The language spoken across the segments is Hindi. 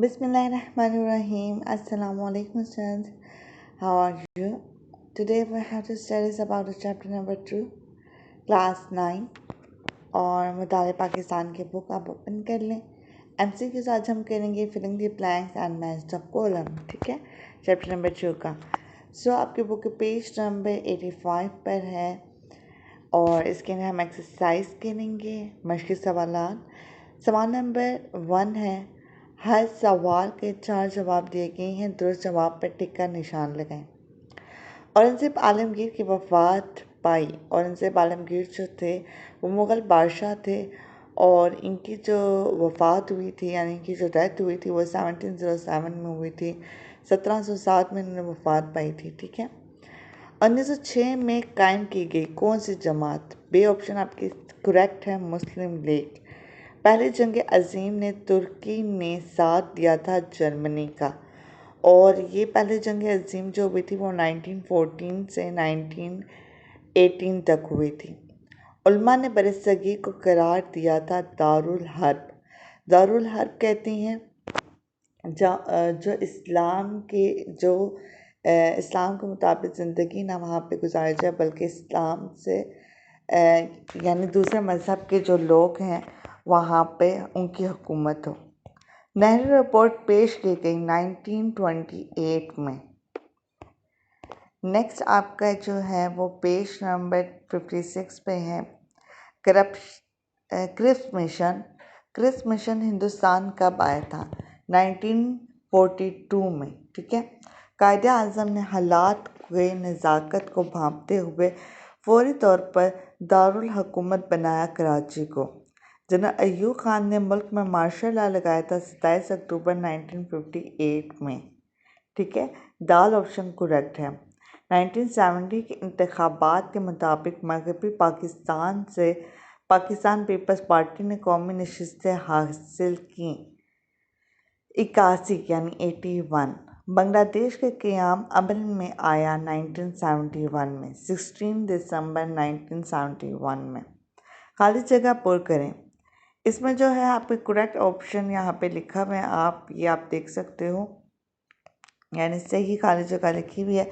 Bismillahirrahmanirrahim. Assalamu alaikum students. How are you? Today we have to study about the chapter number 2, class 9 और मुताले पाकिस्तान की बुक आप ओपन कर लें। MCQs आज हम करेंगे filling the blanks and match the column, ठीक है, चैप्टर नंबर 2 का। आपकी बुक पेज नंबर 85 पर है और इसके अंदर हम एक्सरसाइज करेंगे, मश्क़ी सवाल नंबर 1 है, हर सवाल के 4 जवाब दिए गए हैं, दुरुस्त जवाब पर टिक का निशान लगाएं। औरंगज़ेब आलमगीर की वफ़ात पाई। औरंगज़ेब आलमगीर जो थे वो मुग़ल बादशाह थे और इनकी जो वफ़ात हुई थी यानी कि जो डेथ हुई थी वो 1707 में हुई थी। 1707 में इन्होंने वफ़ात पाई थी, ठीक है। 1906 में कायम की गई कौन सी जमात? बे ऑप्शन आपकी करेक्ट है, मुस्लिम लीग। पहली जंग अजीम ने तुर्की ने साथ दिया था जर्मनी का और ये पहली जंग अजीम जो हुई थी वो 1914 से 1918 तक हुई थी। उलमा ने बरसगीर को करार दिया था दारुल हर्ब। दारुल हर्ब कहती हैं जो इस्लाम के मुताबिक ज़िंदगी ना वहाँ पे गुजारी जाए बल्कि इस्लाम से यानी दूसरे मज़हब के जो लोग हैं वहाँ पे उनकी हुकूमत हो। नेहरू रिपोर्ट पेश की गई 1928 में। नेक्स्ट आपका जो है वो पेज नंबर 56 पे है, क्रिप्स मिशन हिंदुस्तान कब आया था? 1942 में, ठीक है। कायदे आज़म ने हालात के नज़ाकत को भांपते हुए फौरी तौर पर दारुल हुकूमत बनाया कराची को। जनरल अय्यूब खान ने मुल्क में मार्शल लॉ लगाया था 27 अक्टूबर 1958 में, ठीक है। दाल ऑप्शन करेक्ट है। 1970 के इंतखाबात के मुताबिक मगरबी पाकिस्तान से पाकिस्तान पीपल्स पार्टी ने कौमी नशिस्तें हासिल की 81 यानी 81। बांग्लादेश का क़याम अमल में आया 1971 में, 16 दिसंबर 1971 में। खाली जगह पुर करें। इसमें जो है आपके करेक्ट ऑप्शन यहाँ पे लिखा हुआ है, आप देख सकते हो, यानी सही खाली जगह लिखी हुई है।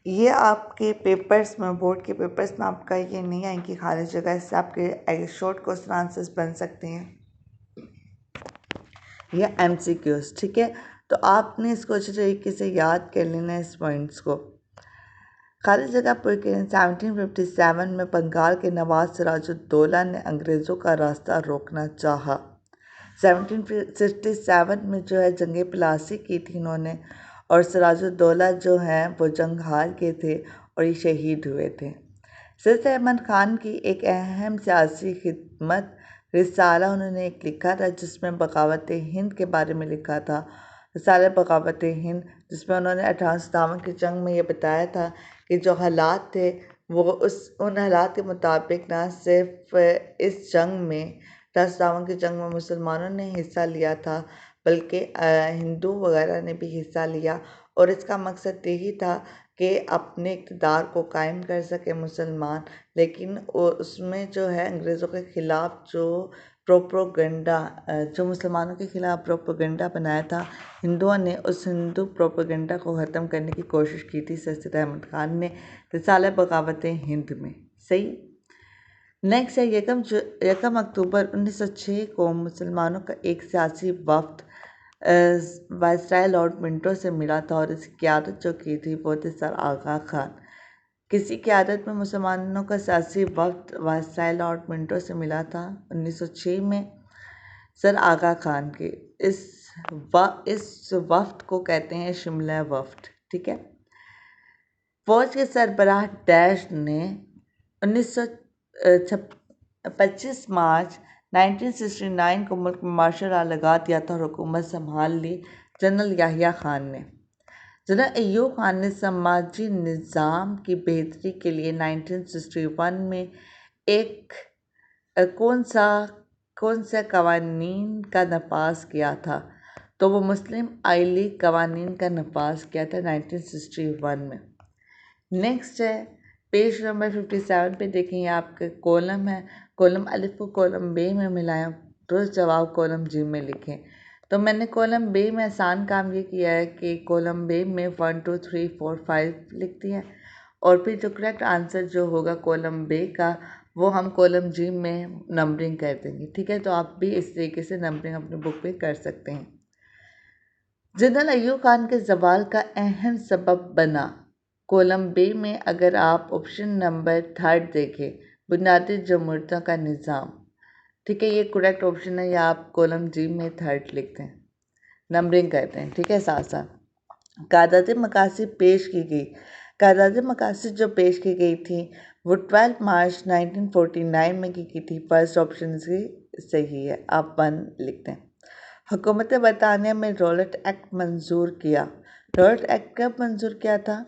ये आपके पेपर्स में, बोर्ड के पेपर्स में आपका ये नहीं आएंगी खाली जगह, इससे आपके शॉर्ट क्वेश्चन आंसर्स बन सकते हैं या MCQs, ठीक है। तो आपने इसको अच्छे तरीके से याद कर लेना है इस पॉइंट्स को। खाली जगह पर 1757 में बंगाल के नवाब सिराजुद्दौला ने अंग्रेज़ों का रास्ता रोकना चाहा। 1767 में जो है जंग प्लासी की थी इन्होंने और सिराजुद्दौला जो हैं वो जंग हार के थे और ये शहीद हुए थे। सैयद अहमद ख़ान की एक अहम सियासी खिदमत रिसाला उन्होंने एक लिखा था जिसमें बगावत हिंद के बारे में लिखा था, रिसाला बगावत हिंद, जिसमें उन्होंने 1857 की जंग में ये बताया था कि जो हालात थे वो उन हालात के मुताबिक ना सिर्फ इस जंग में 1857 की जंग में मुसलमानों ने हिस्सा लिया था बल्कि हिंदू वगैरह ने भी हिस्सा लिया और इसका मकसद यही था कि अपने इक़्तिदार को कायम कर सके मुसलमान, लेकिन उसमें जो है अंग्रेज़ों के ख़िलाफ़ जो प्रोपोगंडा जो मुसलमानों के ख़िलाफ़ प्रोपोगंडा बनाया था हिंदुओं ने, उस हिंदू प्रोपोगंडा को ख़त्म करने की कोशिश की थी सैयद अहमद ख़ान ने रिसाला बगावत हिंद में, सही। नेक्स्ट है यकम अक्टूबर 1906 को मुसलमानों का एक सियासी वफ़द वायसराय लॉर्ड मिंटो से मिला था और इसकी क़यादत जो की थी वो थी सर आगा खान। किसी क़यादत में मुसलमानों का सियासी वफ़द वायसराय लॉर्ड मिंटो से मिला था 1906 में, सर आगा खान के। इस वफ़द को कहते हैं शिमला वफ़द, ठीक है। फौज के सरबराह डैश ने 25 मार्च 1969 को मुल्क में मार्शल लॉ लगा दिया था और हुकूमत संभाल ली जनरल याहिया खान ने। जनरल अय्यूब खान ने समाजी निज़ाम की बेहतरी के लिए 1961 में एक कौन सा कवानीन का नफाज किया था? तो वो मुस्लिम आई लीग कवानीन का नफाज किया था 1961 में। नेक्स्ट है पेज नंबर 57 पे देखें, आपके कॉलम है, कॉलम अलिफ को कॉलम बे में मिलाएं, दुरुस्त जवाब कॉलम जी में लिखें। तो मैंने कॉलम बी में आसान काम ये किया है कि कॉलम बी में 1 2 3 4 5 लिख दिया और फिर जो करेक्ट आंसर जो होगा कॉलम बी का वो हम कॉलम जी में नंबरिंग कर देंगे। ठीक है, तो आप भी इस तरीके से नंबरिंग अपनी बुक पे कर सकते हैं। जनरल अय्यूब खान के जवाल का अहम सबब बना, कॉलम बी में अगर आप ऑप्शन नंबर 3 देखें, बुनियादी जमहूरियत का निज़ाम। ठीक है, ये करेक्ट ऑप्शन है, या आप कॉलम जी में 3 लिखते हैं, नंबरिंग करते हैं। ठीक है, साथ साथ क़यादत मकासिद पेश की गई। क़यादत मकासिद जो पेश की गई थी वो 12 मार्च 1949 में की थी। फर्स्ट ऑप्शन से सही है, आप 1 लिखते हैं। हुकूमत बरतानिया में रॉलेट एक्ट मंजूर किया। रॉलेट एक्ट कब मंजूर किया था?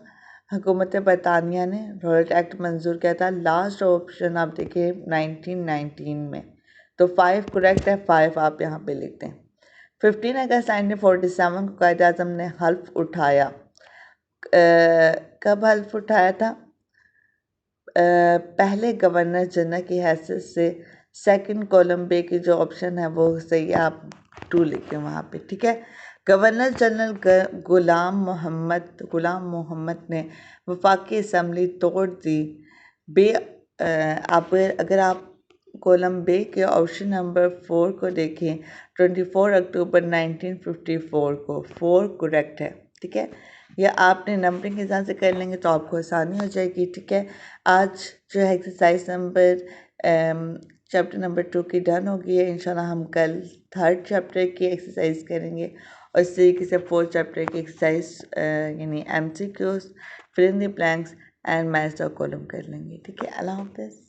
हुकूमत बरतानिया ने रॉलेट एक्ट मंजूर किया था, लास्ट ऑप्शन आप देखिए 1919 में। तो 5 करेक्ट है, 5 आप यहाँ पे लिखते हैं। 15 अगस्त 1947 को कायद आज़म ने हल्फ उठाया। कब हल्फ उठाया था? पहले गवर्नर जनरल की हैसियत से। सेकंड कॉलम बे की जो ऑप्शन है वो सही है, आप 2 लिखें वहाँ पे। ठीक है, गवर्नर जनरल गुलाम मोहम्मद ने वफाकी असम्बली तोड़ दी। बे आप अगर आप कॉलम बे के ऑप्शन नंबर 4 को देखें, 24 अक्टूबर 1954 को 4 करेक्ट है। ठीक है, या आपने नंबरिंग के हिसाब से कर लेंगे तो आपको आसानी हो जाएगी। ठीक है, आज जो है एक्सरसाइज नंबर चैप्टर नंबर 2 की डन हो गई है। इंशाल्लाह हम कल 3rd चैप्टर की एक्सरसाइज करेंगे और इस तरीके से 4th चैप्टर की एक्सरसाइज यानी MCQs, fill in the blanks and match the column कर लेंगे। ठीक है, अल्लाह हाफ़िज़।